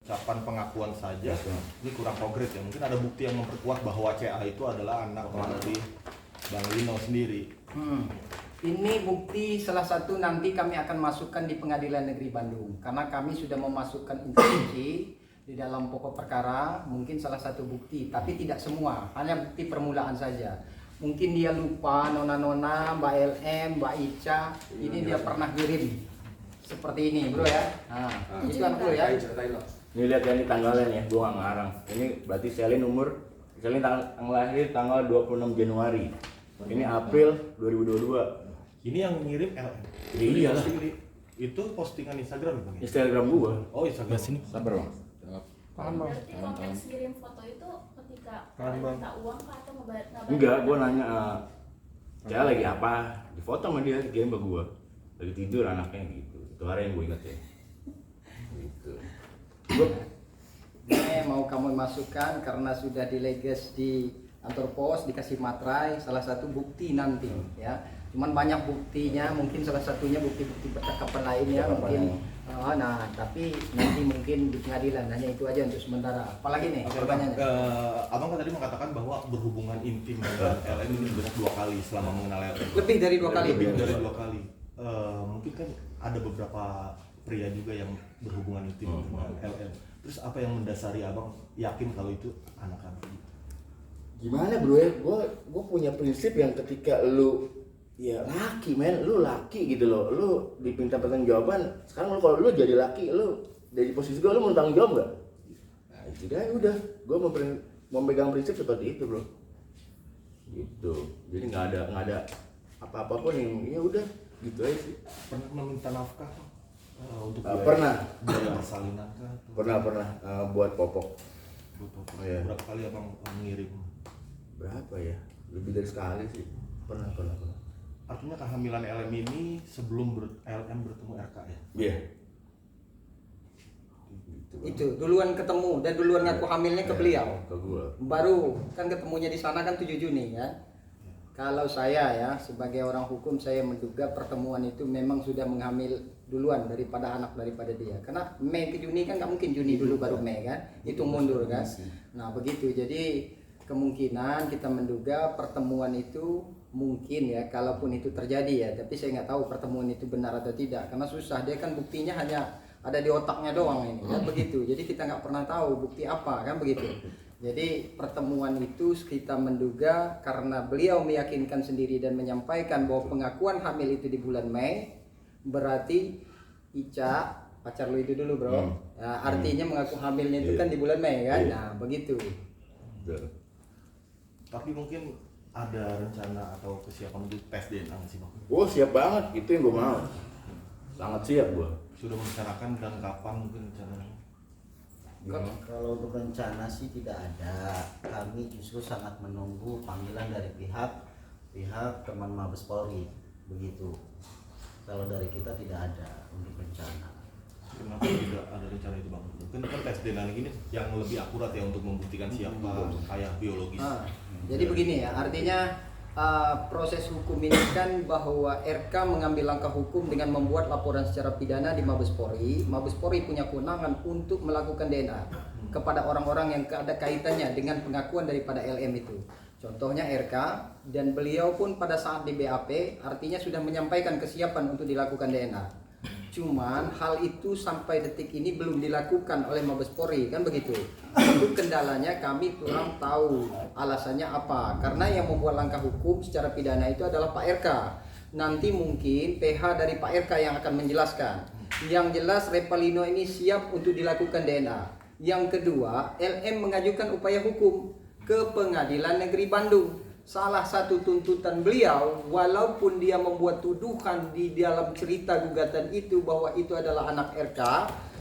ucapan pengakuan saja ini kurang konkret ya. Mungkin ada bukti yang memperkuat bahwa CA itu adalah anak dari Bang Lino sendiri. Ini bukti salah satu nanti kami akan masukkan di Pengadilan Negeri Bandung karena kami sudah memasukkan intervensi di dalam pokok perkara. Mungkin salah satu bukti, tapi tidak semua, hanya bukti permulaan saja. Mungkin dia lupa nona-nona, Mbak LM, Mbak Ica, ini dia pernah kirim seperti ini bro ya. Nah, itu kan bro ya. Ini lihat ya, ini tanggalnya nih, gua nggak ngarang. Ini berarti Selin lahir tanggal 26 Januari. Ini April 2022. Ini yang ngirim LM. Iya lah. Itu postingan Instagram Bang. Instagram gua. Oh, Instagram. sini. Sabar Bang. Berarti konteks kirim foto itu ketika minta uang kah atau ngabarin? Enggak, gua nanya dia lagi apa? Di foto sama dia dikirim ke gua. Lagi tidur anaknya gitu. Itu hari yang gua inget ya. Gitu. Ini mau kamu masukkan karena sudah dileges di kantor pos, dikasih materai, salah satu bukti nanti ya. Cuman banyak buktinya, mungkin salah satunya bukti-bukti percakapan lainnya mungkin. Nah, tapi nanti mungkin di pengadilan, hanya itu aja untuk sementara. Apalagi nih pertanyaannya? Abang kan tadi mengatakan bahwa berhubungan intim dengan LM ini banyak 2 kali selama mengenal LM. Lebih dari 2 kali. Lebih dari 2 kali. Mungkin kan ada beberapa pria juga yang berhubungan intim dengan LM. Terus apa yang mendasari abang yakin kalau itu anak-anak gitu? Gimana bro ya, gue punya prinsip yang ketika lu ya laki men, lu laki gitu loh, lu dipinta pertanggungjawaban. Sekarang lu kalau lu jadi laki, lu dari posisi gue, lu mau tanggung jawab nggak? Nah itu dah udah, gue memegang prinsip seperti itu bro. Gitu, jadi nggak ada apa-apa pun yang ya udah gitu aja sih. Pernah meminta nafkah untuk Pernah persalinan kah? pernah buat popok. Oh, iya. Berapa kali abang mengirim? Berapa ya? Lebih dari sekali sih. Pernah. Artinya kehamilan LM ini sebelum LM bertemu RK ya? Iya. Itu duluan ketemu dan duluan ngaku hamilnya ke beliau. Ke gua. Baru kan ketemunya di sana kan 7 Juni kan. Kalau saya ya sebagai orang hukum saya menduga pertemuan itu memang sudah menghamil duluan daripada dia. Karena Mei ke Juni kan nggak mungkin Juni dulu baru Mei kan. Itu mundur kan. Nah begitu. Jadi kemungkinan kita menduga pertemuan itu mungkin ya, kalaupun itu terjadi ya, tapi saya nggak tahu pertemuan itu benar atau tidak karena susah, dia kan buktinya hanya ada di otaknya doang ini kan begitu. Jadi kita nggak pernah tahu bukti apa kan begitu. Jadi pertemuan itu kita menduga karena beliau meyakinkan sendiri dan menyampaikan bahwa pengakuan hamil itu di bulan Mei, berarti Ica pacar lu itu dulu bro. Nah, artinya mengaku hamilnya itu kan di bulan Mei kan. Nah begitu. Tapi mungkin ada rencana atau kesiapan untuk tes DNA nggak sih bang? Oh siap banget, itu yang gue mau. Sangat siap gue. Sudah merencanakan dan kapan mungkin rencananya? Kalau untuk rencana sih tidak ada. Kami justru sangat menunggu panggilan dari pihak teman Mabes Polri. Begitu. Kalau dari kita tidak ada untuk rencana. Kenapa tidak ada rencana itu bang? Mungkin kan tes DNA ini yang lebih akurat ya untuk membuktikan siapa ayah biologis. Jadi begini ya, artinya proses hukum ini kan bahwa RK mengambil langkah hukum dengan membuat laporan secara pidana di Mabes Polri. Mabes Polri punya kewenangan untuk melakukan DNA kepada orang-orang yang ada kaitannya dengan pengakuan daripada LM itu. Contohnya RK, dan beliau pun pada saat di BAP artinya sudah menyampaikan kesiapan untuk dilakukan DNA. Cuman hal itu sampai detik ini belum dilakukan oleh Mabes Polri kan begitu. Itu kendalanya, kami kurang tahu alasannya apa. Karena yang membuat langkah hukum secara pidana itu adalah Pak RK. Nanti mungkin PH dari Pak RK yang akan menjelaskan. Yang jelas Repalino ini siap untuk dilakukan DNA. Yang kedua, LM mengajukan upaya hukum ke Pengadilan Negeri Bandung. Salah satu tuntutan beliau, walaupun dia membuat tuduhan di dalam cerita gugatan itu bahwa itu adalah anak RK,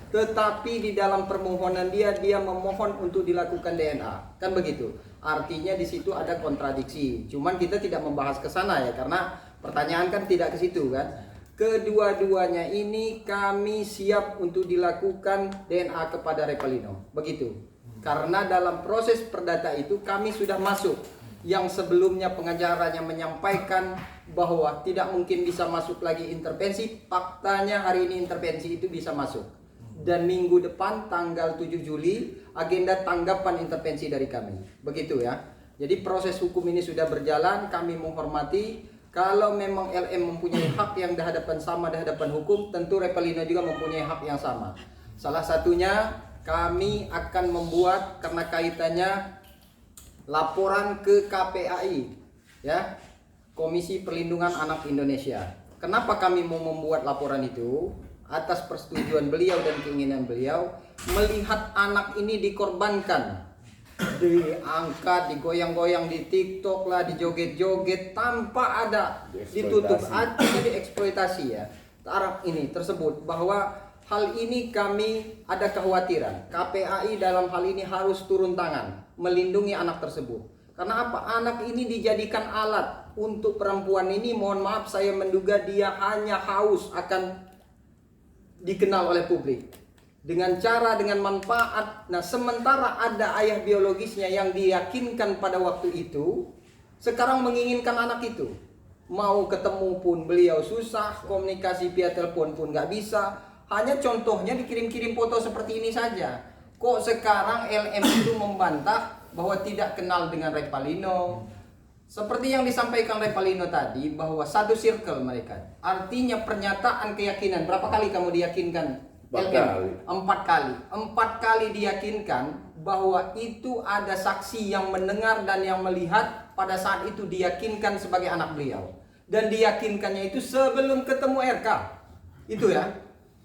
tetapi di dalam permohonan dia memohon untuk dilakukan DNA, kan begitu. Artinya di situ ada kontradiksi. Cuman kita tidak membahas ke sana ya, karena pertanyaan kan tidak ke situ kan. Kedua-duanya ini kami siap untuk dilakukan DNA kepada Repalino, begitu. Karena dalam proses perdata itu kami sudah masuk. Yang sebelumnya pengacaranya menyampaikan bahwa tidak mungkin bisa masuk lagi intervensi, faktanya hari ini intervensi itu bisa masuk. dan minggu depan tanggal 7 Juli agenda tanggapan intervensi dari kami. Begitu ya. Jadi proses hukum ini sudah berjalan, kami menghormati. Kalau memang LM mempunyai hak yang di hadapan sama di hadapan hukum, tentu Repelino juga mempunyai hak yang sama. Salah satunya kami akan membuat karena kaitannya laporan ke KPAI ya, Komisi Perlindungan Anak Indonesia. Kenapa kami mau membuat laporan itu? Atas persetujuan beliau dan keinginan beliau melihat anak ini dikorbankan, diangkat, digoyang-goyang di TikTok lah, dijoget-joget tanpa ada ditutup, jadi eksploitasi ya. Taraf ini tersebut bahwa hal ini kami ada kekhawatiran. KPAI dalam hal ini harus turun tangan melindungi anak tersebut. Karena apa? Anak ini dijadikan alat untuk perempuan ini. Mohon maaf, saya menduga dia hanya haus akan dikenal oleh publik dengan manfaat. Nah, sementara ada ayah biologisnya yang diyakinkan pada waktu itu sekarang menginginkan anak itu. Mau ketemu pun beliau susah, komunikasi via telepon pun nggak bisa. Hanya contohnya dikirim-kirim foto seperti ini saja. Kok sekarang LM itu membantah bahwa tidak kenal dengan Repelino? Seperti yang disampaikan Repelino tadi, bahwa satu circle mereka. Artinya pernyataan keyakinan. Berapa kali kamu diyakinkan? 4 kali. 4 kali. 4 kali diyakinkan bahwa itu ada saksi yang mendengar dan yang melihat pada saat itu diyakinkan sebagai anak beliau. Dan diyakinkannya itu sebelum ketemu RK. Itu ya.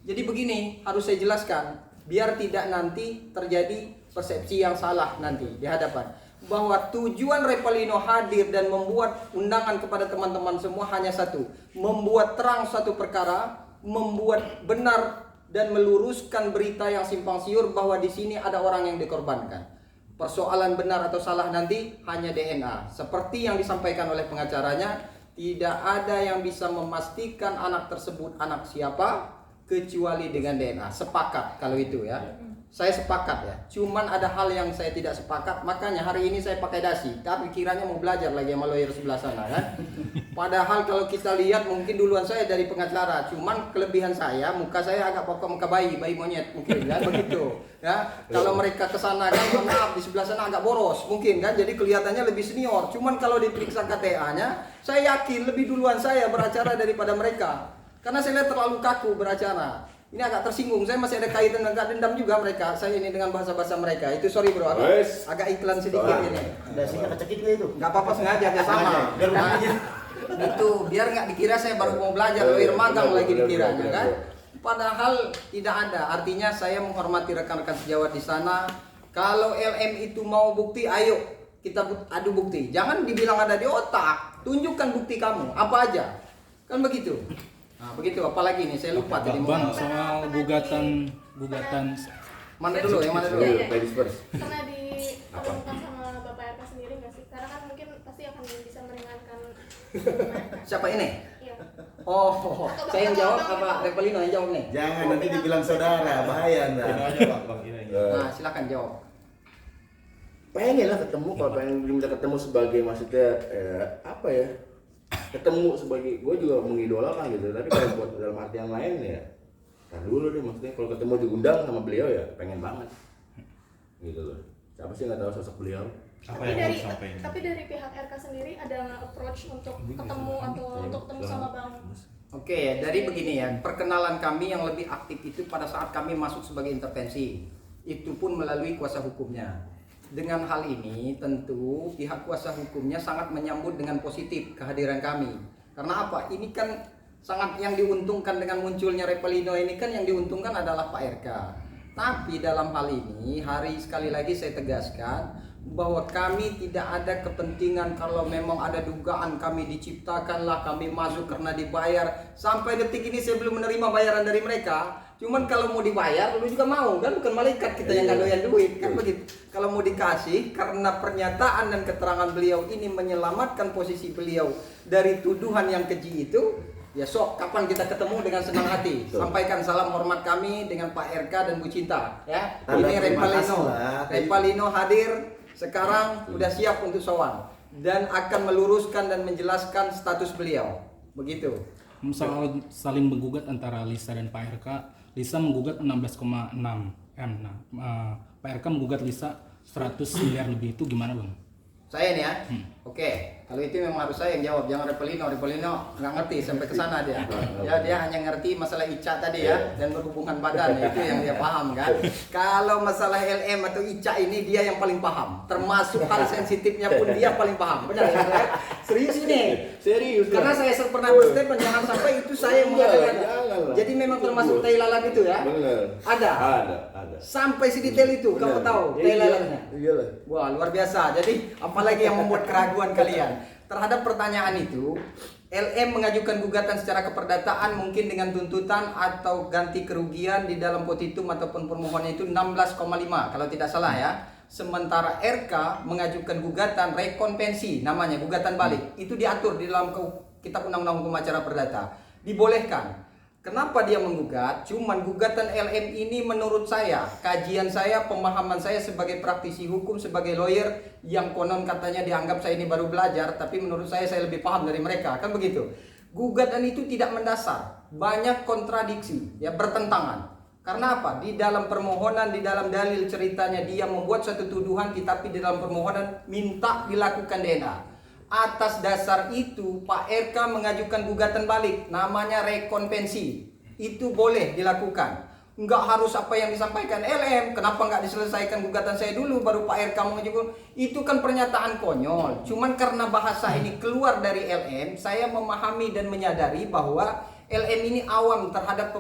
Jadi begini, harus saya jelaskan. Biar tidak nanti terjadi persepsi yang salah nanti di hadapan. Bahwa tujuan Repelino hadir dan membuat undangan kepada teman-teman semua hanya satu, membuat terang satu perkara, membuat benar dan meluruskan berita yang simpang siur bahwa di sini ada orang yang dikorbankan. Persoalan benar atau salah nanti hanya DNA. Seperti yang disampaikan oleh pengacaranya, tidak ada yang bisa memastikan anak tersebut anak siapa kecuali dengan DNA. Sepakat kalau itu ya. Saya sepakat ya. Cuman ada hal yang saya tidak sepakat, makanya hari ini saya pakai dasi. Tapi kiranya mau belajar lagi sama lawyer sebelah sana kan. Padahal kalau kita lihat mungkin duluan saya dari pengacara. Cuman kelebihan saya, muka saya agak pokok muka bayi monyet mungkin kan begitu. Ya, kalau mereka ke sana kan maaf di sebelah sana agak boros mungkin kan. Jadi kelihatannya lebih senior. Cuman kalau diperiksa KTA-nya, saya yakin lebih duluan saya beracara daripada mereka. Karena saya lihat terlalu kaku beracara. Ini agak tersinggung, saya masih ada kaitan agak dendam juga mereka. Saya ini dengan bahasa-bahasa mereka. Itu sorry bro, agak iklan sedikit ini. Dasinya kecekit nggak itu? Nggak apa-apa, sengaja sama. Nah, itu biar nggak dikira saya baru mau belajar lawyer magang lagi dikiranya kan. Padahal tidak ada. Artinya saya menghormati rekan-rekan sejawat di sana. Kalau LM itu mau bukti, ayo kita adu bukti. Jangan dibilang ada di otak. Tunjukkan bukti kamu, apa aja. Kan begitu. Nah, begitu, apalagi nih saya lupa tadi. Bang, soal gugatan mana dulu, yang mana dulu? Ladies first. Karena diperlukan sama Bapak RK sendiri nggak sih? Karena kan mungkin pasti akan bisa meringankan. Siapa ini? Iya. Oh, saya yang jawab apa Repelino yang jawab nih? Jangan nanti dibilang saudara, bahaya Ini anda. aja bang ini aja. Nah, silakan jawab. Pengen lah ketemu, kalau pengen minta ketemu sebagai maksudnya apa ya, ketemu sebagai, gue juga mengidolakan gitu, tapi kalau buat dalam arti yang lain ya tar dulu deh, maksudnya kalau ketemu diundang sama beliau ya pengen banget gitu loh. Siapa sih nggak tahu sosok beliau. Apa Tapi yang dari mau disampaikan? tapi dari pihak RK sendiri ada approach untuk ketemu atau untuk ketemu sama Bang. Oke ya, dari begini ya, perkenalan kami yang lebih aktif itu pada saat kami masuk sebagai intervensi, itu pun melalui kuasa hukumnya. Dengan hal ini tentu pihak kuasa hukumnya sangat menyambut dengan positif kehadiran kami. Karena apa? Ini kan sangat yang diuntungkan dengan munculnya Repelino ini kan yang diuntungkan adalah Pak RK. Tapi dalam hal ini sekali lagi saya tegaskan bahwa kami tidak ada kepentingan kalau memang ada dugaan kami diciptakanlah kami masuk karena dibayar. Sampai detik ini saya belum menerima bayaran dari mereka. Cuman kalau mau dibayar lu juga mau kan, bukan malaikat kita yang nggak doyan duit kan begitu. Kalau mau dikasih karena pernyataan dan keterangan beliau ini menyelamatkan posisi beliau dari tuduhan yang keji itu, ya sok kapan kita ketemu dengan senang hati. Sampaikan salam hormat kami dengan Pak RK dan Bu Cinta ya. Tanda Ini terima kasih lah. Repelino hadir sekarang udah siap untuk sowan dan akan meluruskan dan menjelaskan status beliau. Begitu. soal saling menggugat antara Lisa dan Pak RK, Lisa menggugat 16,6 M. Nah, Pak RK menggugat Lisa 100 miliar lebih, itu gimana Bang? Saya nih ya. Oke, kalau itu memang harus saya yang jawab, jangan Repelino nggak ngerti sampai ke sana dia. Ya dia hanya ngerti masalah Ica tadi ya dan berhubungan badan, itu yang dia paham kan. Kalau masalah LM atau Ica ini dia yang paling paham, termasuk hal sensitifnya pun dia paling paham. Benar ya? Serius ini. Serius. Karena saya pernah berstatement jangan sampai itu saya yang mengatakan. Janganlah. Jadi memang termasuk tai lalat itu ya? Benar. Ada. Ada. Sampai sedetail itu kamu tahu tai lalatnya. Iyalah. Wah, luar biasa. Jadi apalagi yang membuat keraguan kalian terhadap pertanyaan itu? LM mengajukan gugatan secara keperdataan mungkin dengan tuntutan atau ganti kerugian di dalam petitum ataupun permohonannya itu 16,5 kalau tidak salah ya. Sementara RK mengajukan gugatan rekonvensi, namanya gugatan balik. Itu diatur di dalam Kitab Undang-Undang Hukum Acara Perdata. Dibolehkan. Kenapa dia menggugat? Cuman gugatan LM ini menurut saya, kajian saya, pemahaman saya sebagai praktisi hukum, sebagai lawyer yang konon katanya dianggap saya ini baru belajar, tapi menurut saya lebih paham dari mereka, kan begitu. Gugatan itu tidak mendasar, banyak kontradiksi, ya bertentangan. Karena apa? Di dalam permohonan, di dalam dalil ceritanya dia membuat suatu tuduhan, tetapi di dalam permohonan minta dilakukan DNA. Atas dasar itu Pak RK mengajukan gugatan balik, namanya rekonvensi. Itu boleh dilakukan. Enggak harus apa yang disampaikan LM. Kenapa enggak diselesaikan gugatan saya dulu baru Pak RK mengajukan? Itu kan pernyataan konyol. Cuman karena bahasa ini keluar dari LM, saya memahami dan menyadari bahwa LM ini awam terhadap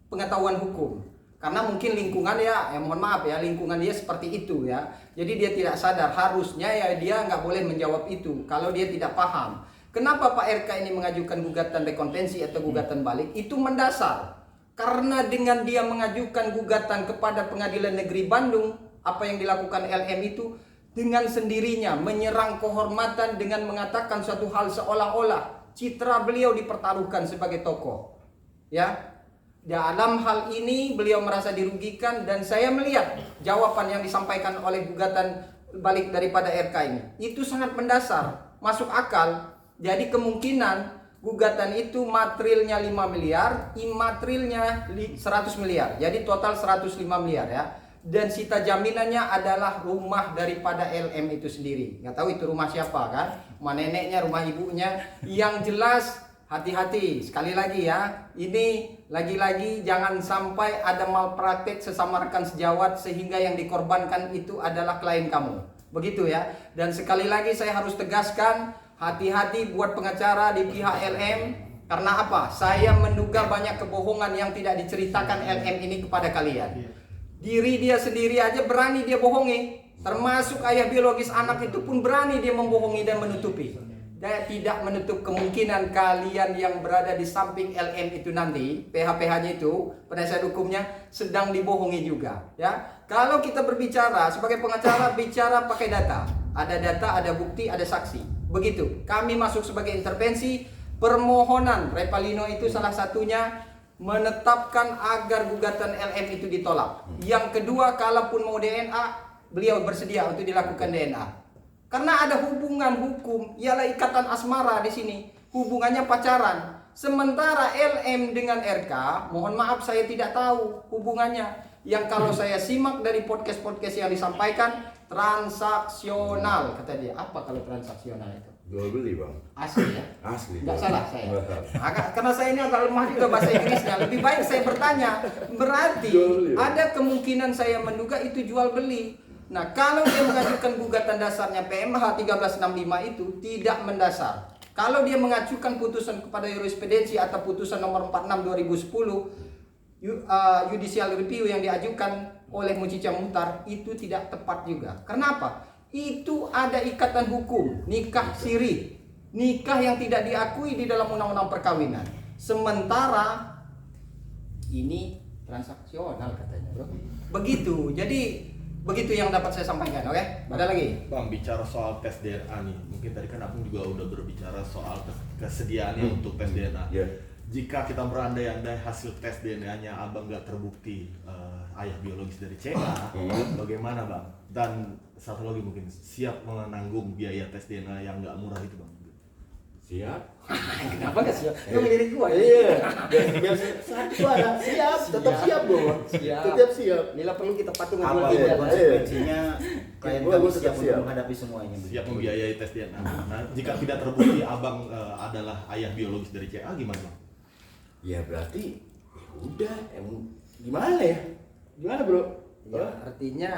pengetahuan hukum. Karena mungkin lingkungan mohon maaf ya, lingkungan dia seperti itu ya. Jadi dia tidak sadar, harusnya ya dia nggak boleh menjawab itu kalau dia tidak paham. Kenapa Pak RK ini mengajukan gugatan rekonvensi atau gugatan balik? Itu mendasar. Karena dengan dia mengajukan gugatan kepada Pengadilan Negeri Bandung, apa yang dilakukan LM itu dengan sendirinya menyerang kehormatan dengan mengatakan suatu hal seolah-olah citra beliau dipertaruhkan sebagai tokoh. Ya. Dalam hal ini beliau merasa dirugikan dan saya melihat jawaban yang disampaikan oleh gugatan balik daripada RK ini itu sangat mendasar, masuk akal. Jadi kemungkinan gugatan itu materialnya 5 miliar, imaterialnya 100 miliar. Jadi total 105 miliar ya. Dan sita jaminannya adalah rumah daripada LM itu sendiri. Nggak tahu itu rumah siapa kan? Rumah neneknya, rumah ibunya. Yang jelas hati-hati, sekali lagi ya, ini lagi-lagi jangan sampai ada malpraktek sesama rekan sejawat sehingga yang dikorbankan itu adalah klien kamu. Begitu ya. Dan sekali lagi saya harus tegaskan, hati-hati buat pengacara di pihak LM. Karena apa? Saya menduga banyak kebohongan yang tidak diceritakan LM ini kepada kalian. Diri dia sendiri aja berani dia bohongi. Termasuk ayah biologis anak itu pun berani dia membohongi dan menutupi. Dan tidak menutup kemungkinan kalian yang berada di samping LM itu nanti, PH-PH-nya itu, penasihat hukumnya sedang dibohongi juga. Ya, kalau kita berbicara sebagai pengacara, bicara pakai data. Ada data, ada bukti, ada saksi. Begitu. Kami masuk sebagai intervensi. Permohonan Repalino itu salah satunya menetapkan agar gugatan LM itu ditolak. Yang kedua, kalaupun mau DNA, beliau bersedia untuk dilakukan DNA. Karena ada hubungan hukum, ialah ikatan asmara di sini, hubungannya pacaran. Sementara LM dengan RK, mohon maaf saya tidak tahu hubungannya. Yang kalau saya simak dari podcast-podcast yang disampaikan, transaksional kata dia. Apa kalau transaksional itu? Jual beli bang. Asli ya? Asli. Nggak salah saya. Karena saya ini agak lemah juga bahasa Inggrisnya. Lebih baik saya bertanya. Berarti ada kemungkinan saya menduga itu jual beli. Nah, kalau dia mengajukan gugatan dasarnya PMH 1365 itu tidak mendasar. Kalau dia mengajukan putusan kepada jurisprudensi atau putusan nomor 46 2010 judicial review yang diajukan oleh Mucica Muhtar itu tidak tepat juga. Kenapa? Itu ada ikatan hukum, nikah siri, nikah yang tidak diakui di dalam undang-undang perkawinan. Sementara ini transaksional katanya, bro. Begitu. Jadi begitu yang dapat saya sampaikan, oke? Ada lagi? Bang, bicara soal tes DNA nih, mungkin tadi kan Abang juga udah berbicara soal kesediaannya untuk tes DNA. Yeah. Jika kita berandai-andai hasil tes DNA-nya Abang nggak terbukti ayah biologis dari CA, bagaimana Bang? Dan satu lagi mungkin, siap menanggung biaya tes DNA yang nggak murah itu Bang? Siap. Kenapa nggak siap? Lu ngelirik gua ya? Iya. Biar satu ada siap, tetap siap gua. Siap. Tetap siap. Bila perlu kita patung Apa ngomong ya tidak. konsekuensinya klien Gua kami tetap siap siap. untuk menghadapi semuanya. Siap membiayai tes DNA. Nah, jika tidak terbukti abang adalah ayah biologis dari CA gimana bang? Ya berarti ya udah emang gimana ya? Gimana bro? Ya, artinya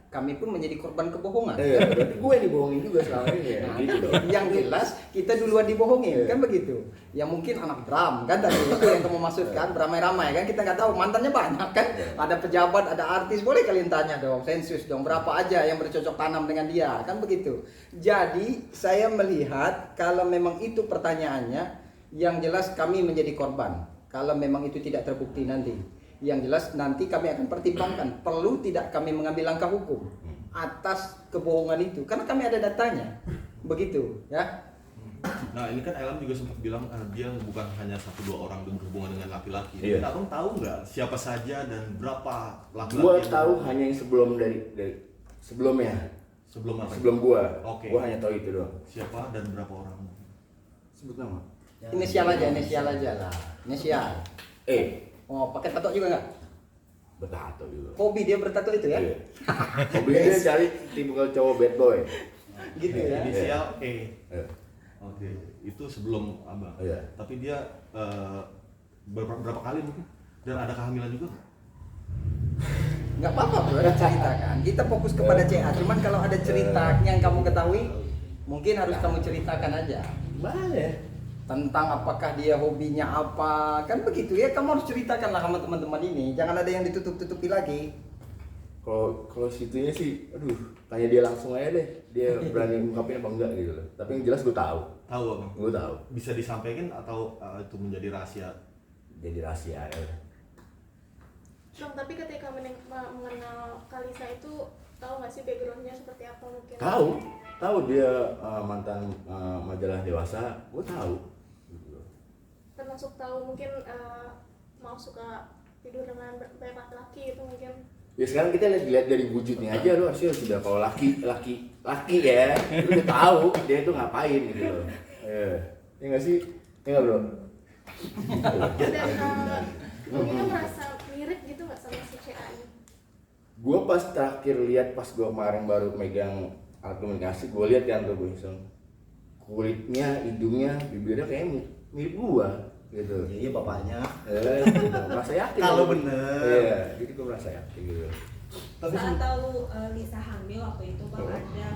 kami pun menjadi korban kebohongan. Iya, berarti gue yang dibohongin juga selama ini ya. Nah, Gitu dong. yang jelas kita duluan dibohongin, Iya. kan begitu. Ya mungkin anak Bram kan tadi itu yang kamu maksudkan, beramai-ramai kan, kita nggak tahu, mantannya banyak kan. Ada pejabat, ada artis, boleh kalian tanya dong, sensus dong, berapa aja yang bercocok tanam dengan dia, kan begitu. Jadi saya melihat kalau memang itu pertanyaannya, yang jelas kami menjadi korban. Kalau memang itu tidak terbukti nanti. Yang jelas nanti kami akan pertimbangkan perlu tidak kami mengambil langkah hukum atas kebohongan itu karena kami ada datanya begitu ya. Nah ini kan Elam juga sempat bilang dia bukan hanya 1-2 orang yang berhubungan dengan laki-laki. Iya. Abang tahu nggak siapa saja dan berapa laki-laki? Gua yang tahu berhubungan? hanya yang sebelum dari sebelumnya. Sebelum apa? Sebelum gua. Oke. Gua hanya tahu itu doang. Siapa dan berapa orang? Sebut nama. Inisial aja lah. Inisial. Oh, pakai tato juga nggak? Bertato juga. Hobi dia bertato itu ya? Iya. Hobinya cari tipe cowok bad boy. Gitu ya. Inisial E. Iya. Oke, itu sebelum abang. Iya. Tapi dia berapa kali mungkin? Dan ada kehamilan juga nggak? Nggak apa-apa bro, ceritakan. Kita fokus kepada CA. Cuman kalau ada cerita yang kamu ketahui, mungkin harus kamu ceritakan aja. Gimana ya? Tentang apakah dia hobinya apa, kan begitu ya. Kamu harus ceritakan lah sama teman-teman ini. Jangan ada yang ditutup-tutupi lagi. Kalau situnya sih, aduh, tanya dia langsung aja deh. Dia berani ungkapin apa enggak gitu loh. Tapi yang jelas gue tahu. Tahu abang? Gue tahu. Bisa disampaikan atau itu menjadi rahasia? Jadi rahasia ya. Bang, tapi ketika mengenal Kalisa itu tahu nggak sih backgroundnya seperti apa mungkin? Tahu dia mantan majalah Dewasa. Gue tahu. Termasuk tahu mungkin mau suka tidur dengan banyak laki-laki itu mungkin. Ya sekarang kita lihat dari wujudnya aja lu harusnya sudah kalau laki ya, lu udah tahu dia itu ngapain gitu loh. Ya nggak sih? Ya nggak bro? Dan Bang Ino merasa mirip gitu nggak sama si CA ini? Gue pas terakhir lihat pas gue kemarin baru megang alat komunikasi, gue lihat kan tuh gue iseng kulitnya, hidungnya, bibirnya kayak mirip gua gitu. Iya bapaknya. Gitu. Merasa yakin. Kalau gua. bener. Iya, jadi gue merasa yakin gitu. Tapi Saat tahu Lisa hamil waktu itu Bang ada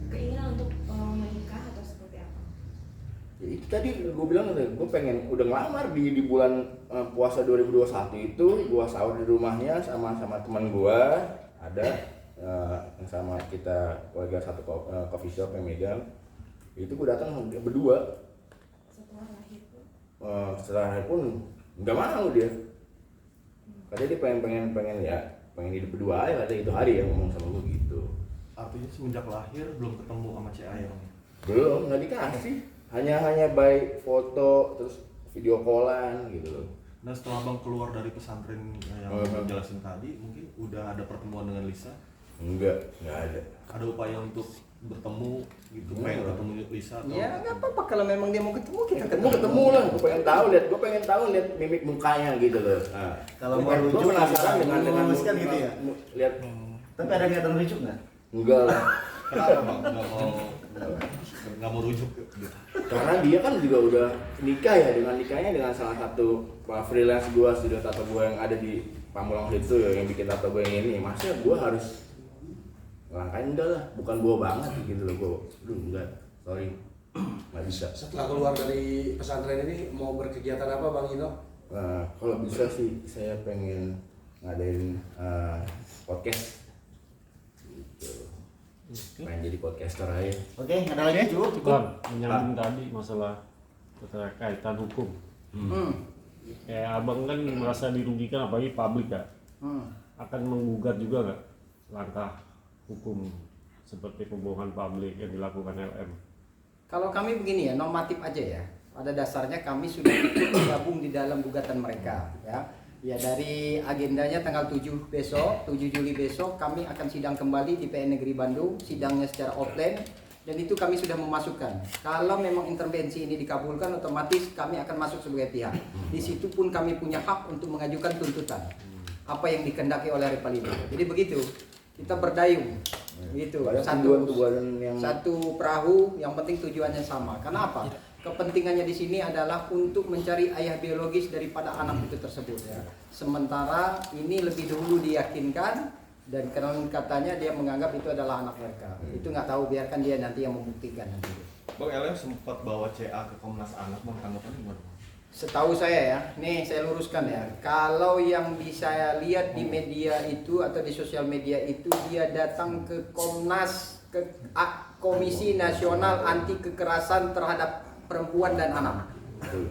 keinginan untuk menikah atau seperti apa? Ya, itu tadi gue bilang gue pengen udah ngelamar di bulan puasa 2021 itu gue sahur di rumahnya sama teman gue ada yang sama kita warga satu coffee shop yang megang itu gue datang berdua Setelah lahir pun? setelah lahir pun nggak mau dia katanya dia pengen hidup berdua aja katanya itu hari yang ngomong sama gue gitu. artinya semenjak lahir belum ketemu sama CA ya bang? Belum, nggak dikasih. Hanya by foto terus video callan gitu loh. Nah setelah bang keluar dari pesantren yang jelasin tadi, mungkin udah ada pertemuan dengan Lisa? Nggak ada. Ada upaya untuk bertemu gitu, pengen ketemu Lisa atau? Ya nggak apa-apa kalau memang dia mau ketemu kita Ketemu lah. Gue pengen tahu lihat mimik mukanya gitu loh. Nah, Kalau mau gue rujuk penasaran dengan kan gitu ya. Lihat Tapi ada niatan rujuk nggak? enggak lah. Kenapa bang? Nggak mau rujuk gitu? Karena dia kan juga udah nikah ya, dengan nikahnya dengan salah satu freelance gua, studio tato gua yang ada di Pamulang itu ya, yang bikin tato gua yang ini. Masa gua harus ngelangkain? Enggak lah, bukan gua banget gitu loh gua. Enggak, sorry, nggak bisa. Setelah keluar dari pesantren ini mau berkegiatan apa Bang Ino? Kalau bisa sih saya pengen ngadain podcast gitu. Pengen jadi podcaster aja. Oke, ada lagi cukup. Bang, menyambung tadi masalah kaitan hukum. Kayak abang kan merasa dirugikan apalagi publik ya. Akan menggugat juga nggak langkah hukum seperti pembohongan publik yang dilakukan LM? Kalau kami begini ya, normatif aja ya. Pada dasarnya kami sudah ikut bergabung di dalam gugatan mereka ya. Ya dari agendanya tanggal 7 besok, 7 Juli besok kami akan sidang kembali di PN Negeri Bandung. Sidangnya secara offline Dan itu kami sudah memasukkan. Kalau memang intervensi ini dikabulkan, otomatis kami akan masuk sebagai pihak. Di situ pun kami punya hak untuk mengajukan tuntutan apa yang dikehendaki oleh Repalindo. Jadi begitu, kita berdayung. Begitu. Satu perahu, yang penting tujuannya sama. Kenapa? Kepentingannya di sini adalah untuk mencari ayah biologis daripada anak itu tersebut ya. Sementara ini lebih dahulu diyakinkan, dan karena katanya dia menganggap itu adalah anak mereka. Itu nggak tahu, biarkan dia nanti yang membuktikan nanti. Bang LM sempat bawa CA ke Komnas Anak, Bang, tanggapannya gimana? Setahu saya ya, nih saya luruskan ya. Kalau yang bisa saya lihat di media itu atau di sosial media itu, dia datang ke Komnas, ke Komisi Nasional Anti Kekerasan Terhadap Perempuan dan Anak.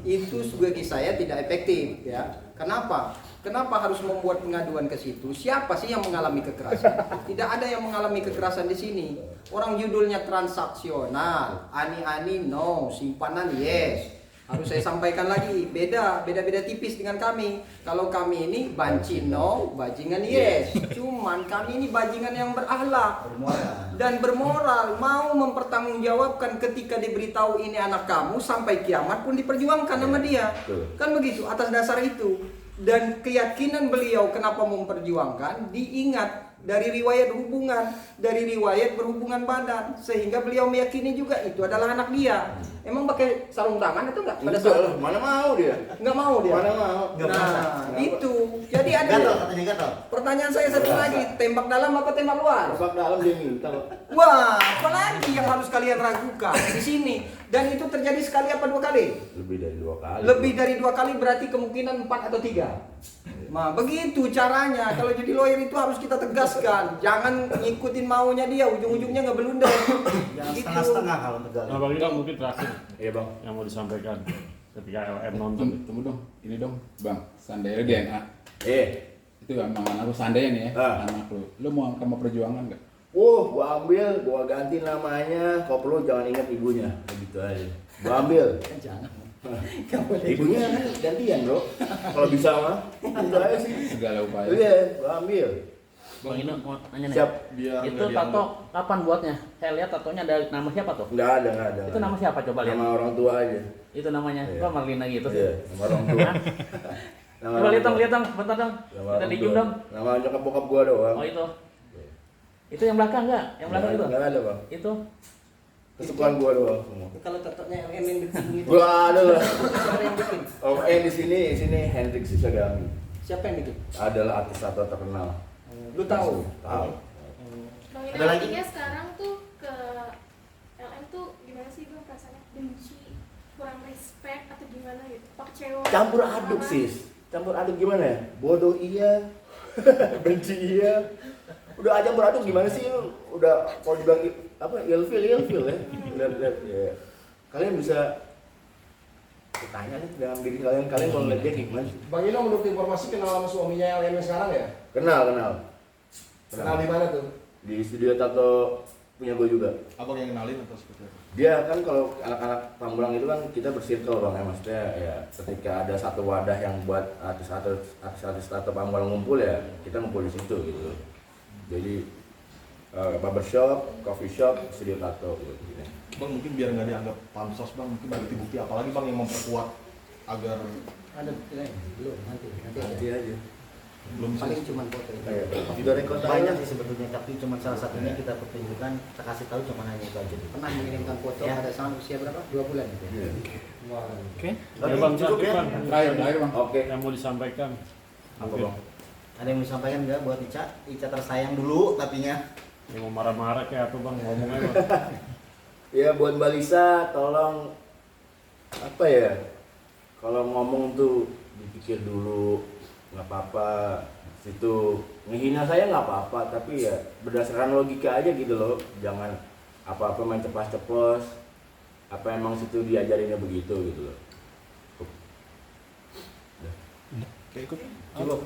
Itu bagi saya tidak efektif ya. Kenapa? Kenapa harus membuat pengaduan ke situ? Siapa sih yang mengalami kekerasan? Tidak ada yang mengalami kekerasan di sini. Orang judulnya transaksional, ani-ani no, simpanan yes. Harus saya sampaikan lagi, beda tipis dengan kami. Kalau kami ini banci no, bajingan yes. Cuman kami ini bajingan yang berakhlak dan bermoral, mau mempertanggungjawabkan ketika diberitahu ini anak kamu, sampai kiamat pun diperjuangkan sama dia. Kan begitu, atas dasar itu. Dan keyakinan beliau kenapa memperjuangkan diingat dari riwayat hubungan, dari riwayat berhubungan badan, sehingga beliau meyakini juga itu adalah anak dia. Emang pakai sarung tangan atau enggak? Pada saat itu? Mana mau dia? Enggak mau dia. Mana mau? Nah, itu. Jadi ada Gatal katanya gatal. pertanyaan saya satu lagi, tembak dalam apa tembak luar? Tembak dalam dia minta. Wah, apalagi yang harus kalian ragukan di sini. Dan itu terjadi sekali apa 2 kali? Lebih dari 2 kali. Lebih dari 2 kali, berarti kemungkinan 4 atau 3. Nah, begitu caranya. Kalau jadi lawyer itu harus kita tegaskan. Jangan ngikutin maunya dia, ujung-ujungnya nggak belunder. Jangan Gitu. setengah-setengah kalau negara. Nah, Bang Ida mungkin terakhir Iya, Bang. yang mau disampaikan ketika LM nonton. Tunggu dong, ini dong, Bang. Seandainya DNA, itu emang anak lu, seandainya nih ya, anak lu mau angkat perjuangan nggak? Gua ambil, gua ganti namanya. Kalau perlu jangan ingat ibunya, begitu aja. Gua ambil. Jangan. Ibunya kan gantian, Bro. Kalau bisa mah. Itu aja sih. Segala upaya. Iya, gua ambil. Bang Ino mau nanya nih. Siap. Biar Itu nggak tato kapan buatnya? Saya lihat tatonya ada nama siapa tuh? Enggak ada. Itu nama siapa coba lihat? Nama orang tua aja. Itu namanya. Iya. Kok Marlina gitu? Iya, nama orang tua. Nama Coba orang lihat dong, tua. lihat dong, bentar dong. Nama Kita orang di tua. dong. Nama nyokap bokap gua doang. Oh itu. Itu yang belakang enggak? Yang belakang itu? Enggak ada, Bang. Itu. Kesukaan gua doang semua. Kalau tetapnya LM yang bikin gitu. Gua ada lah. Siapa yang bikin? Oh, di sini Hendrik Sisagami. Siapa yang bikin? Adalah artis atau terkenal. Lu tahu? Tahu. Bang Ida, Ada lagi? artinya sekarang tuh ke LM tuh gimana sih Bang rasanya? Benci, kurang respect atau gimana gitu? Apa kecewa? Campur aduk, Sis. Campur aduk gimana ya? Bodoh iya. Benci iya. Udah aja campur aduk gimana sih? Udah kalau dibilang apa? Ilfil ya. Lihat ya. Kalian bisa tanya nih dalam diri kalian mau lihat dia gimana sih? Bang Ino menurut informasi kenal sama suaminya LM yang sekarang ya? Kenal. Kenal di mana tuh? Di studio tato punya gue juga. Abang yang kenalin atau seperti apa? Dia kan kalau anak-anak Pamulang itu kan kita bersirkel bang ya, maksudnya ya ketika ada satu wadah yang buat artis tato Pamulang ngumpul ya kita ngumpul di situ gitu. Jadi barbershop, coffee shop, studio tato gitu. Bang, mungkin biar nggak dianggap pansos, Bang, mungkin bukti-bukti apalagi Bang yang memperkuat agar Ada bukti lain? Belum, Nanti aja. belum bisa. Paling cuma foto itu. Tidak rekod Banyak sih sebetulnya, tapi cuma salah satunya kita pertunjukkan, kita kasih tahu cuma hanya itu aja. Pernah mengirimkan foto Ya. pada saat usia berapa? 2 bulan gitu ya? Oke. Oke, Ya, Bang, cukup terakhir, ya. Bang. Terakhir Bang. Oke. Yang mau disampaikan. Apa Oke. bang? Ada yang mau disampaikan nggak buat Ica? Ica tersayang dulu tapinya. Yang mau marah-marah kayak apa Bang? Ngomongnya Bang. Ya buat Mbak Lisa tolong apa ya? Kalau ngomong tuh dipikir dulu, nggak apa-apa. Situ ngehina saya nggak apa-apa, tapi ya berdasarkan logika aja gitu loh. Jangan apa-apa main ceplas-ceplos. Apa emang situ diajarinnya begitu gitu loh. Oke, ikut. Cukup.